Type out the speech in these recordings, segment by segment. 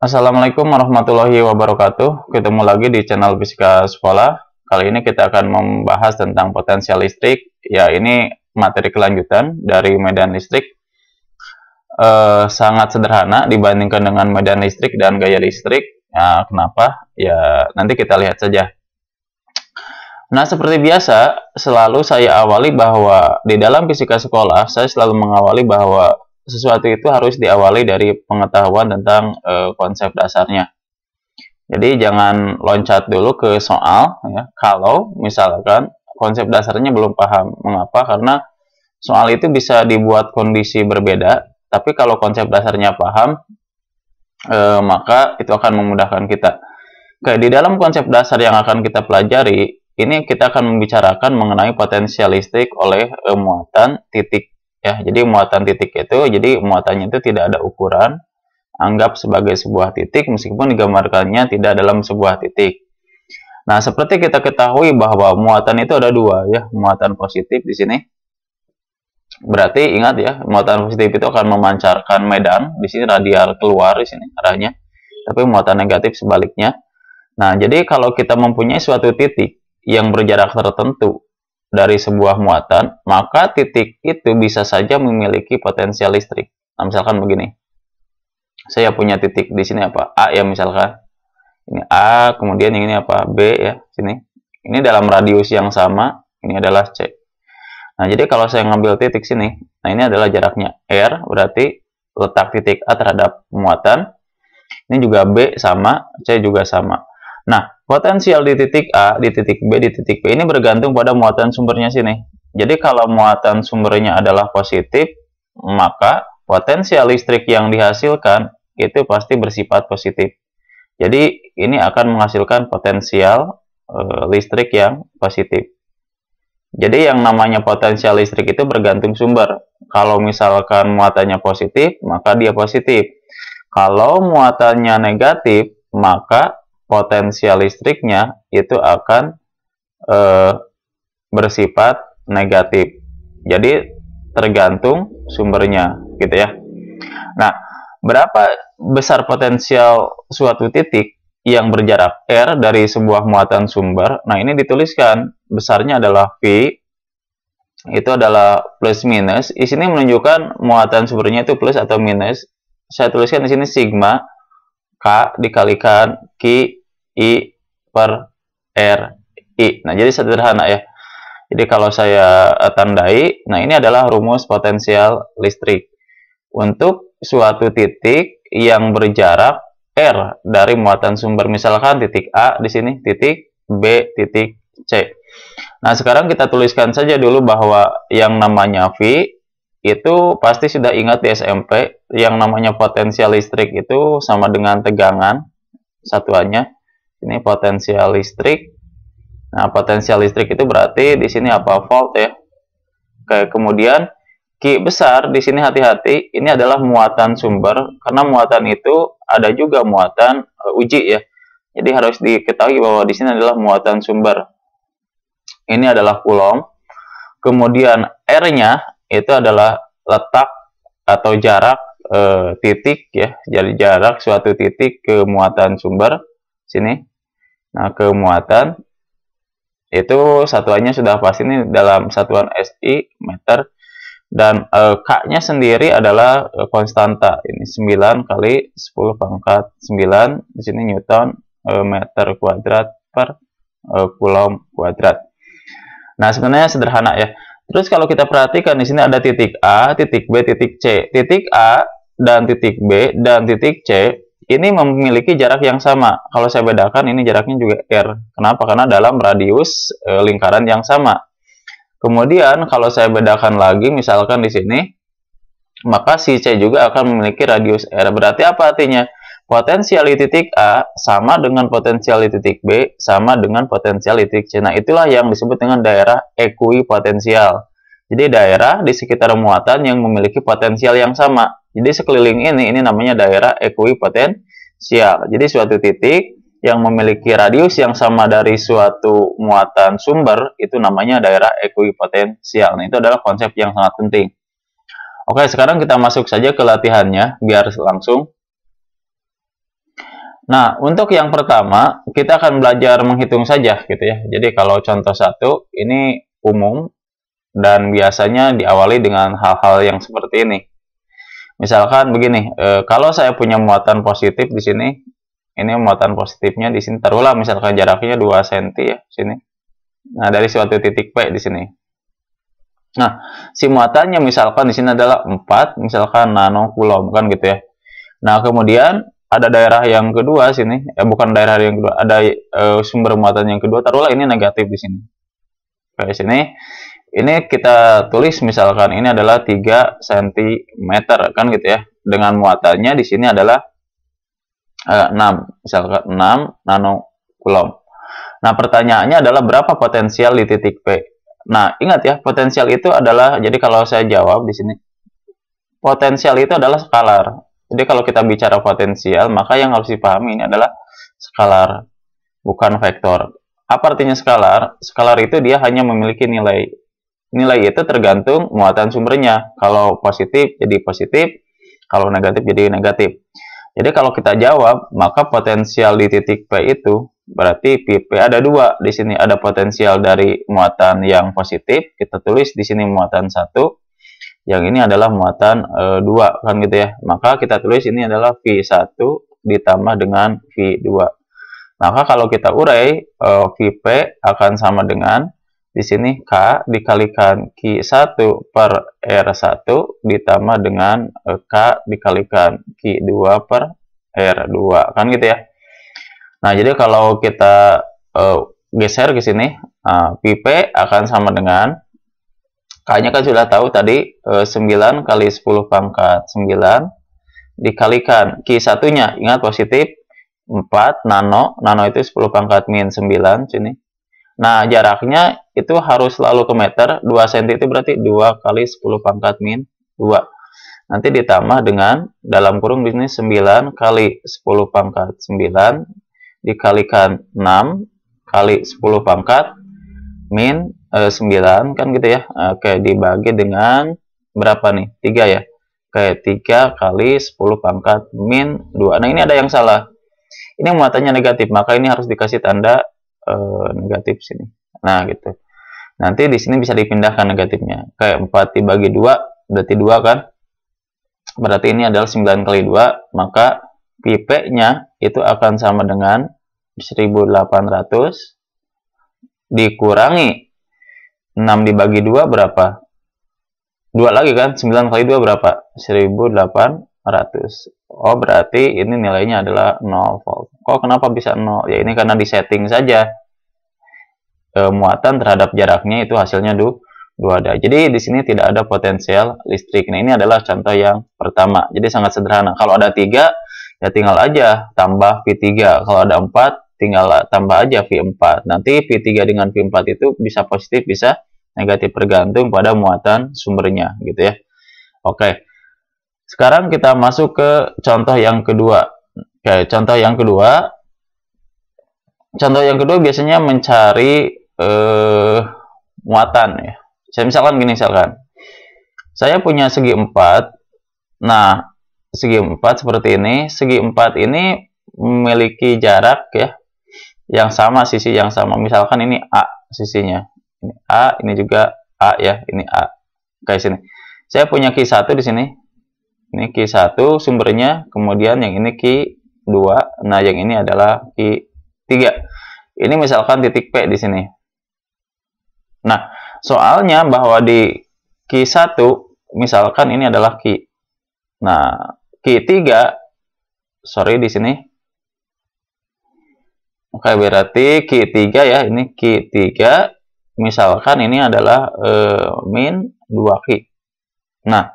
Assalamualaikum warahmatullahi wabarakatuh. Ketemu lagi di channel Fisika Sekolah. Kali ini kita akan membahas tentang potensial listrik. Ya, ini materi kelanjutan dari medan listrik. Sangat sederhana dibandingkan dengan medan listrik dan gaya listrik. Ya, kenapa? Ya, nanti kita lihat saja. Nah, seperti biasa, selalu saya awali bahwa di dalam Fisika Sekolah, saya selalu mengawali bahwa sesuatu itu harus diawali dari pengetahuan tentang konsep dasarnya. Jadi jangan loncat dulu ke soal ya, kalau misalkan konsep dasarnya belum paham. Mengapa? Karena soal itu bisa dibuat kondisi berbeda, tapi kalau konsep dasarnya paham, maka itu akan memudahkan kita. Oke, di dalam konsep dasar yang akan kita pelajari, ini kita akan membicarakan mengenai potensial listrik oleh muatan titik. Ya, jadi muatan titik itu, jadi muatannya itu tidak ada ukuran, anggap sebagai sebuah titik meskipun digambarkannya tidak dalam sebuah titik. Nah, seperti kita ketahui bahwa muatan itu ada dua ya, muatan positif di sini. Berarti ingat ya, muatan positif itu akan memancarkan medan, di sini radial keluar di sini arahnya. Tapi muatan negatif sebaliknya. Nah, jadi kalau kita mempunyai suatu titik yang berjarak tertentu dari sebuah muatan, maka titik itu bisa saja memiliki potensial listrik. Nah, misalkan begini. Saya punya titik di sini apa? A ya misalkan. Ini A, kemudian yang ini apa? B ya, sini. Ini dalam radius yang sama, ini adalah C. Nah, jadi kalau saya ngambil titik sini, nah ini adalah jaraknya R, berarti letak titik A terhadap muatan. Ini juga B sama, C juga sama. Nah, potensial di titik A, di titik B, di titik B ini bergantung pada muatan sumbernya sini. Jadi kalau muatan sumbernya adalah positif, maka potensial listrik yang dihasilkan itu pasti bersifat positif. Jadi ini akan menghasilkan potensial listrik yang positif. Jadi yang namanya potensial listrik itu bergantung sumber. Kalau misalkan muatannya positif, maka dia positif. Kalau muatannya negatif, maka potensial listriknya itu akan bersifat negatif. Jadi tergantung sumbernya, gitu ya. Nah, berapa besar potensial suatu titik yang berjarak R dari sebuah muatan sumber? Nah, ini dituliskan besarnya adalah V, itu adalah plus minus. Di sini menunjukkan muatan sumbernya itu plus atau minus. Saya tuliskan di sini sigma K dikalikan Q I per R I. Nah, jadi sederhana ya. Jadi kalau saya tandai, nah ini adalah rumus potensial listrik. Untuk suatu titik yang berjarak R dari muatan sumber, misalkan titik A di sini, titik B, titik C. Nah, sekarang kita tuliskan saja dulu bahwa yang namanya V itu pasti sudah ingat di SMP, yang namanya potensial listrik itu sama dengan tegangan satuannya. Ini potensial listrik. Nah, potensial listrik itu berarti di sini apa? Volt ya. Oke, kemudian Q besar di sini hati-hati, ini adalah muatan sumber karena muatan itu ada juga muatan uji ya. Jadi harus diketahui bahwa di sini adalah muatan sumber. Ini adalah Coulomb. Kemudian R-nya itu adalah letak atau jarak titik ya. Jadi jarak suatu titik ke muatan sumber sini. Nah, ke muatan itu satuannya sudah pasti ini dalam satuan SI meter. Dan K-nya sendiri adalah konstanta. Ini 9 kali 10 pangkat 9. Di sini Newton meter kuadrat per Coulomb kuadrat. Nah, sebenarnya sederhana ya. Terus kalau kita perhatikan di sini ada titik A, titik B, titik C. Titik A dan titik B dan titik C ini memiliki jarak yang sama. Kalau saya bedakan ini jaraknya juga R. Kenapa? Karena dalam radius lingkaran yang sama. Kemudian kalau saya bedakan lagi misalkan di sini, maka si C juga akan memiliki radius R. Berarti apa artinya? Potensial di titik A sama dengan potensial di titik B sama dengan potensial di titik C. Nah, itulah yang disebut dengan daerah ekuipotensial. Jadi daerah di sekitar muatan yang memiliki potensial yang sama. Jadi sekeliling ini namanya daerah ekuipotensial. Jadi suatu titik yang memiliki radius yang sama dari suatu muatan sumber itu namanya daerah ekuipotensial. Nah, itu adalah konsep yang sangat penting. Oke, sekarang kita masuk saja ke latihannya biar langsung. Nah, untuk yang pertama, kita akan belajar menghitung saja gitu ya. Jadi kalau contoh satu, ini umum dan biasanya diawali dengan hal-hal yang seperti ini. Misalkan begini, kalau saya punya muatan positif di sini, ini muatan positifnya di sini, taruhlah misalkan jaraknya 2 cm ya, sini. Nah, dari suatu titik P di sini. Nah, si muatannya misalkan di sini adalah 4, misalkan nanocoulomb kan gitu ya. Nah, kemudian ada daerah yang kedua sini, bukan daerah yang kedua, ada sumber muatan yang kedua, taruhlah ini negatif di sini. Kayak sini, ini kita tulis misalkan ini adalah 3 cm kan gitu ya. Dengan muatannya di sini adalah 6, misalkan 6 nanocoulomb. Nah, pertanyaannya adalah berapa potensial di titik P? Nah, ingat ya, potensial itu adalah, jadi kalau saya jawab di sini, potensial itu adalah skalar. Jadi kalau kita bicara potensial, maka yang harus dipahami ini adalah skalar, bukan vektor. Apa artinya skalar? Skalar itu dia hanya memiliki nilai. Nilai itu tergantung muatan sumbernya. Kalau positif jadi positif, kalau negatif jadi negatif. Jadi kalau kita jawab, maka potensial di titik P itu berarti P ada 2 di sini, ada potensial dari muatan yang positif, kita tulis di sini muatan 1, yang ini adalah muatan 2 kan gitu ya. Maka kita tulis ini adalah V1 ditambah dengan V2. Maka kalau kita urai, Vp akan sama dengan di sini K dikalikan Q1 per R1 ditambah dengan K dikalikan Q2 per R2 kan gitu ya. Nah, jadi kalau kita geser ke sini, Vp akan sama dengan K-nya kan sudah tahu tadi 9 kali 10 pangkat 9 dikalikan Q1-nya, ingat positif 4 nano, nano itu 10 pangkat min 9 sini. Nah, jaraknya itu harus selalu ke meter, 2 cm itu berarti 2 kali 10 pangkat min 2. Nanti ditambah dengan dalam kurung di sini 9 kali 10 pangkat 9 dikalikan 6 kali 10 pangkat min 9 kan gitu ya. Oke, dibagi dengan berapa nih? 3 ya. Oke, 3 kali 10 pangkat min 2. Nah, ini ada yang salah. Ini muatannya negatif, maka ini harus dikasih tanda negatif sini. Nah, gitu. Nanti di sini bisa dipindahkan negatifnya. Kayak 4 dibagi 2 berarti 2 kan? Berarti ini adalah 9 kali 2, maka P-nya itu akan sama dengan 1800 dikurangi 6 dibagi 2 berapa? 2 lagi kan? 9 kali 2 berapa? 1800. Oh, berarti ini nilainya adalah 0 volt. Kok kenapa bisa 0? Ya ini karena disetting saja. Muatan terhadap jaraknya itu hasilnya 2 ada. Jadi di sini tidak ada potensial listrik. Nah, ini adalah contoh yang pertama. Jadi sangat sederhana. Kalau ada 3, ya tinggal aja tambah V3. Kalau ada 4, tinggal tambah aja V4. Nanti V3 dengan V4 itu bisa positif, bisa negatif, tergantung pada muatan sumbernya gitu ya. Oke. Sekarang kita masuk ke contoh yang kedua. Oke, contoh yang kedua. Contoh yang kedua biasanya mencari muatan ya. Saya misalkan gini, misalkan saya punya segi 4. Nah, segi 4 seperti ini. Segi 4 ini memiliki jarak ya yang sama, sisi yang sama. Misalkan ini A sisinya. Ini A, ini juga A ya, ini A. Kayak sini. Saya punya Q1 di sini. Ini Q1 sumbernya, kemudian yang ini Q2. Nah, yang ini adalah Q3. Ini misalkan titik P di sini. Nah, soalnya bahwa di Q1 misalkan ini adalah Q. Nah, Q3 sorry di sini. Oke, berarti Q3 ya, ini Q3 misalkan ini adalah min 2Q. Nah,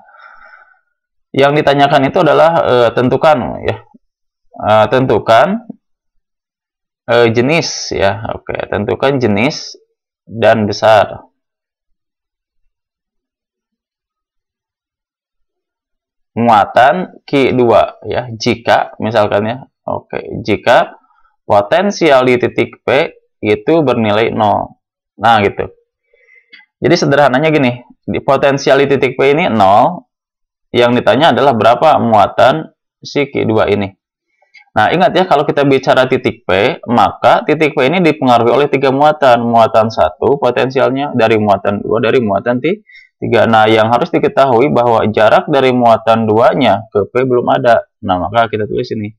yang ditanyakan itu adalah tentukan ya. Tentukan jenis ya. Oke, tentukan jenis dan besar muatan Q2 ya, jika misalkan ya. Oke, jika potensial di titik P itu bernilai 0. Nah, gitu. Jadi sederhananya gini, di potensial di titik P ini 0, yang ditanya adalah berapa muatan si Q2 ini. Nah, ingat ya, kalau kita bicara titik P, maka titik P ini dipengaruhi oleh 3 muatan. Muatan 1 potensialnya, dari muatan 2, dari muatan 3. Nah, yang harus diketahui bahwa jarak dari muatan 2-nya ke P belum ada. Nah, maka kita tulis ini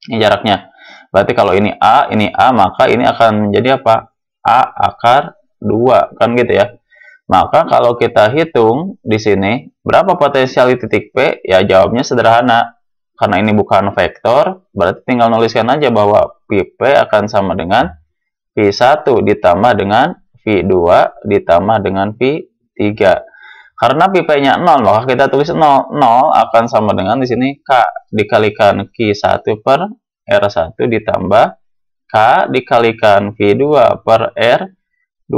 jaraknya. Berarti kalau ini A, maka ini akan menjadi apa? A akar 2, kan gitu ya. Maka kalau kita hitung di sini, berapa potensial di titik P? Ya, jawabnya sederhana. Karena ini bukan vektor, berarti tinggal nuliskan aja bahwa P akan sama dengan V1 ditambah dengan V2 ditambah dengan V3. Karena P-nya 0, maka kita tulis 0. 0 akan sama dengan di sini K dikalikan Q1 per R1 ditambah K dikalikan V2 per R2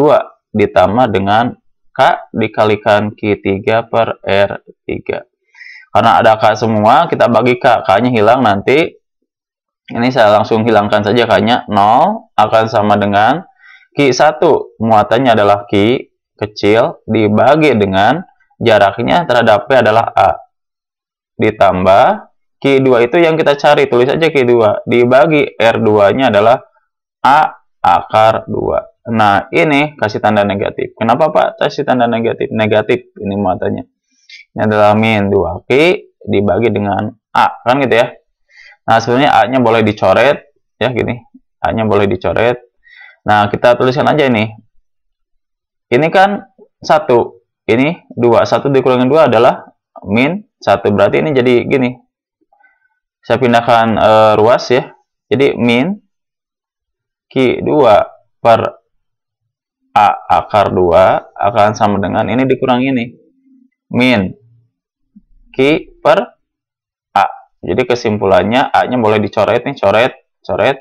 ditambah dengan K dikalikan Q3 per R3. Karena ada K semua, kita bagi K. K-nya hilang nanti. Ini saya langsung hilangkan saja K-nya. 0 akan sama dengan Q1. Muatannya adalah Q kecil dibagi dengan jaraknya terhadap P adalah A. Ditambah Q2 itu yang kita cari. Tulis aja Q2. Dibagi R2-nya adalah A akar 2. Nah, ini kasih tanda negatif. Kenapa Pak kasih tanda negatif? Negatif ini muatannya. Ini adalah min 2Q dibagi dengan A, kan gitu ya. Nah, sebenarnya A-nya boleh dicoret, ya gini. A-nya boleh dicoret. Nah, kita tuliskan aja ini. Ini kan 1, ini 2. 1 dikurangi 2 adalah min 1. Berarti ini jadi gini. Saya pindahkan ruas ya. Jadi min Q2 per A akar 2 akan sama dengan ini dikurangi ini. Min Q per A. Jadi kesimpulannya A-nya boleh dicoret nih, coret.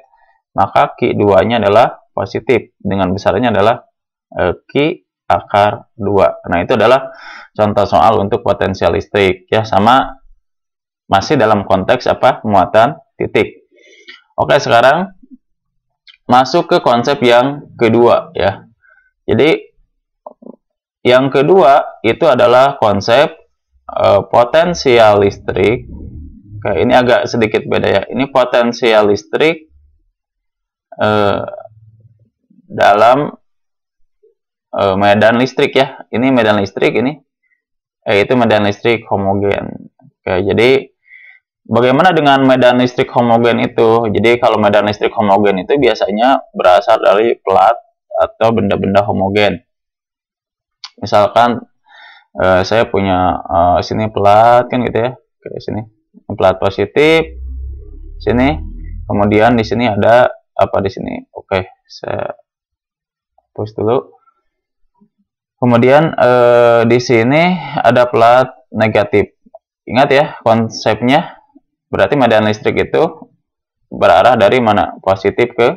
Maka Q2-nya adalah positif. Dengan besarnya adalah Q akar 2. Nah, itu adalah contoh soal untuk potensial listrik ya, sama masih dalam konteks apa? Muatan titik. Oke, sekarang masuk ke konsep yang kedua ya. Jadi yang kedua itu adalah konsep potensial listrik. Oke, ini agak sedikit beda ya. Ini potensial listrik dalam medan listrik ya. Ini medan listrik ini. Itu medan listrik homogen. Oke, jadi bagaimana dengan medan listrik homogen itu? Jadi kalau medan listrik homogen itu biasanya berasal dari plat atau benda-benda homogen. Misalkan saya punya sini plat kan gitu ya, kayak sini plat positif, sini kemudian di sini ada apa di sini. Oke, saya hapus dulu. Kemudian di sini ada plat negatif. Ingat ya konsepnya, berarti medan listrik itu berarah dari mana? Positif ke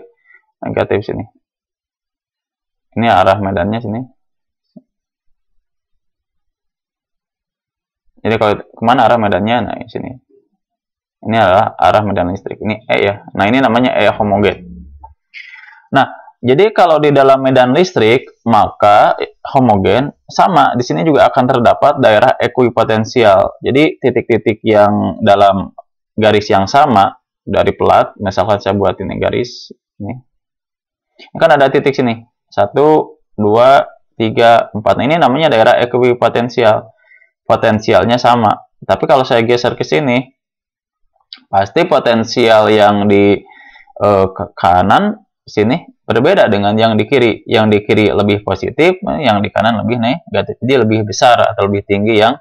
negatif sini. Ini arah medannya sini. Jadi kalau kemana arah medannya? Nah, di sini. Ini adalah arah medan listrik. Ini E ya. Nah, ini namanya E homogen. Nah, jadi kalau di dalam medan listrik, maka homogen sama. Di sini juga akan terdapat daerah ekuipotensial. Jadi titik-titik yang dalam garis yang sama dari plat, misalkan saya buat ini garis ini. Ini kan ada titik sini. 1, 2, 3, 4. Nah, ini namanya daerah ekuipotensial. Potensialnya sama. Tapi kalau saya geser ke sini, pasti potensial yang di kanan sini berbeda dengan yang di kiri. Yang di kiri lebih positif, yang di kanan lebih negatif. Jadi lebih besar atau lebih tinggi yang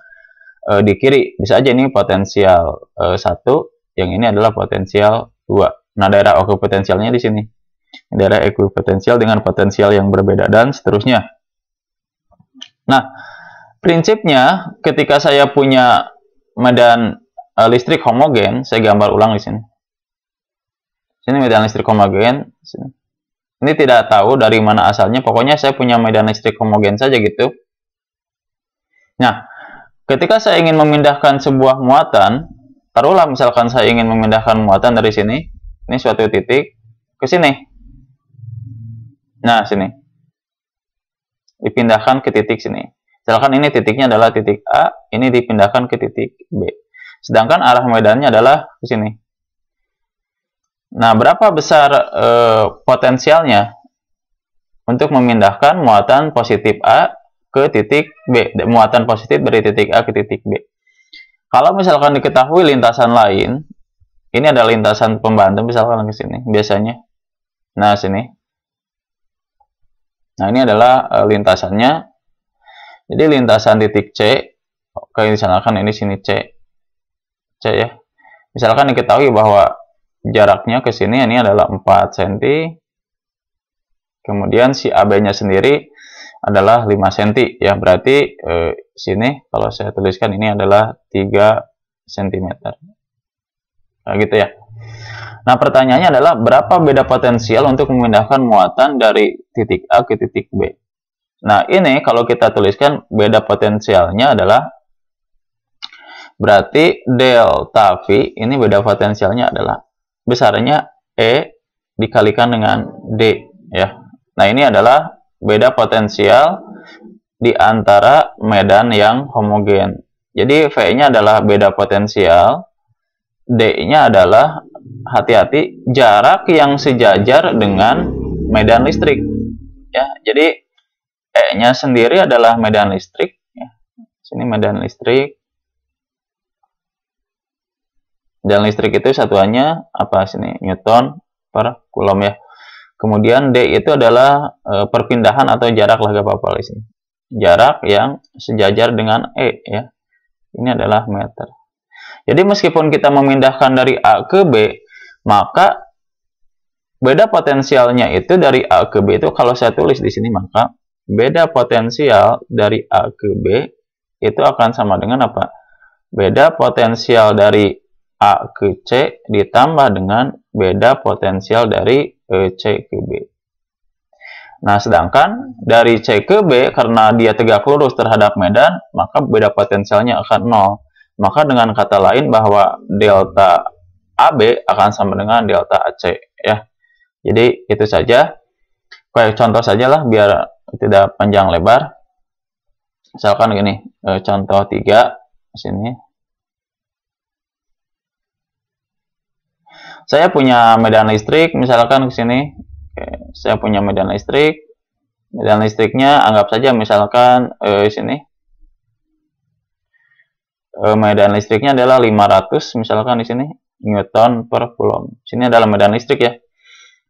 di kiri. Bisa aja ini potensial 1, yang ini adalah potensial 2. Nah, daerah ekuipotensialnya di sini. Daerah ekuipotensial dengan potensial yang berbeda dan seterusnya. Nah, prinsipnya ketika saya punya medan listrik homogen, saya gambar ulang di sini. Sini medan listrik homogen. Sini. Ini tidak tahu dari mana asalnya, pokoknya saya punya medan listrik homogen saja gitu. Nah, ketika saya ingin memindahkan sebuah muatan, taruhlah misalkan saya ingin memindahkan muatan dari sini, ini suatu titik, ke sini. Nah, sini. Dipindahkan ke titik sini. Misalkan ini titiknya adalah titik A, ini dipindahkan ke titik B. Sedangkan arah medannya adalah ke sini. Nah, berapa besar potensialnya untuk memindahkan muatan positif A ke titik B, muatan positif dari titik A ke titik B. Kalau misalkan diketahui lintasan lain, ini ada lintasan pembantu misalkan ke sini, biasanya. Nah, sini. Nah, ini adalah lintasannya. Jadi lintasan titik C, oke, misalkan ini sini C ya. Misalkan diketahui bahwa jaraknya ke sini ini adalah 4 cm. Kemudian si AB-nya sendiri adalah 5 cm ya. Berarti sini kalau saya tuliskan ini adalah 3 cm. Nah, gitu ya. Nah, pertanyaannya adalah berapa beda potensial untuk memindahkan muatan dari titik A ke titik B. Nah, ini kalau kita tuliskan beda potensialnya adalah berarti delta V ini beda potensialnya adalah besarnya E dikalikan dengan D ya. Nah, ini adalah beda potensial di antara medan yang homogen. Jadi V-nya adalah beda potensial, D-nya adalah hati-hati jarak yang sejajar dengan medan listrik. Ya, jadi E-nya sendiri adalah medan listrik. Ya. Sini medan listrik. Dan listrik itu satuannya apa sini? Newton per Coulomb ya. Kemudian D itu adalah perpindahan atau jarak lah gak apa-apa di sini. Jarak yang sejajar dengan E ya. Ini adalah meter. Jadi meskipun kita memindahkan dari A ke B, maka beda potensialnya itu dari A ke B itu kalau saya tulis di sini, maka beda potensial dari A ke B itu akan sama dengan apa? Beda potensial dari A ke C ditambah dengan beda potensial dari C ke B. Nah, sedangkan dari C ke B, karena dia tegak lurus terhadap medan, maka beda potensialnya akan 0. Maka dengan kata lain bahwa delta AB akan sama dengan delta AC. Ya. Jadi, itu saja. Kayak contoh saja lah, biar tidak panjang lebar. Misalkan gini, contoh 3, sini. Saya punya medan listrik, misalkan ke sini. Oke, saya punya medan listrik. Medan listriknya anggap saja misalkan sini. Medan listriknya adalah 500 misalkan di sini Newton per Coulomb. Sini adalah medan listrik ya.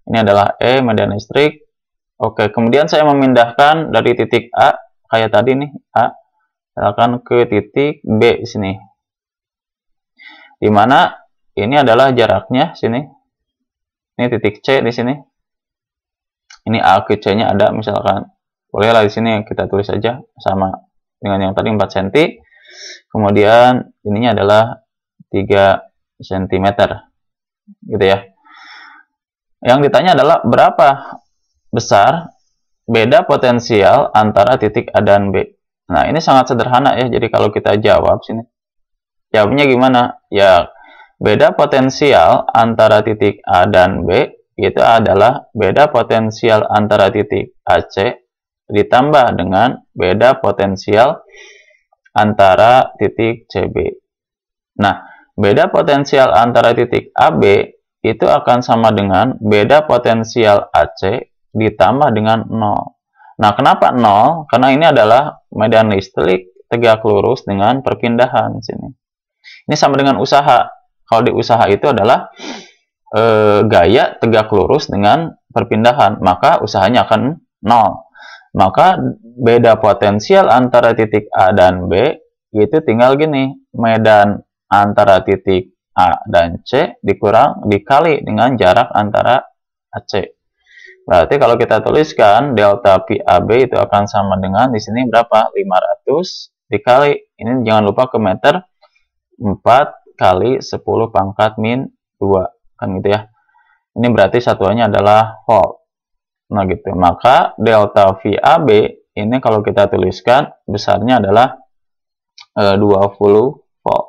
Ini adalah E, medan listrik. Oke, kemudian saya memindahkan dari titik A kayak tadi nih, A misalkan ke titik B di sini. Di mana ini adalah jaraknya sini. Ini titik C di sini. Ini A ke C-nya ada misalkan. Bolehlah di sini kita tulis saja sama dengan yang tadi 4 cm. Kemudian ininya adalah 3 cm. Gitu ya. Yang ditanya adalah berapa besar beda potensial antara titik A dan B. Nah, ini sangat sederhana ya. Jadi kalau kita jawab sini. Jawabnya gimana? Ya, beda potensial antara titik A dan B itu adalah beda potensial antara titik AC ditambah dengan beda potensial antara titik CB. Nah, beda potensial antara titik AB itu akan sama dengan beda potensial AC ditambah dengan 0. Nah, kenapa 0? Karena ini adalah medan listrik tegak lurus dengan perpindahan sini. Ini sama dengan usaha. Kalau di usaha itu adalah gaya tegak lurus dengan perpindahan, maka usahanya akan 0. Maka beda potensial antara titik A dan B itu tinggal gini, medan antara titik A dan C dikali dengan jarak antara AC. Berarti kalau kita tuliskan delta PAB itu akan sama dengan di sini berapa? 500 dikali, ini jangan lupa ke meter, 4 kali 10 pangkat min 2. Kan gitu ya. Ini berarti satuannya adalah volt. Nah gitu. Maka delta VAB ini kalau kita tuliskan besarnya adalah 20 volt.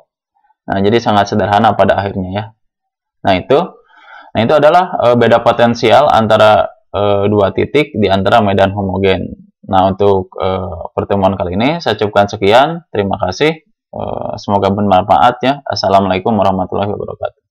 Nah, jadi sangat sederhana pada akhirnya ya. Nah, itu adalah beda potensial antara dua titik di antara medan homogen. Nah, untuk pertemuan kali ini saya cukupkan sekian. Terima kasih. Semoga bermanfaat ya. Assalamualaikum warahmatullahi wabarakatuh.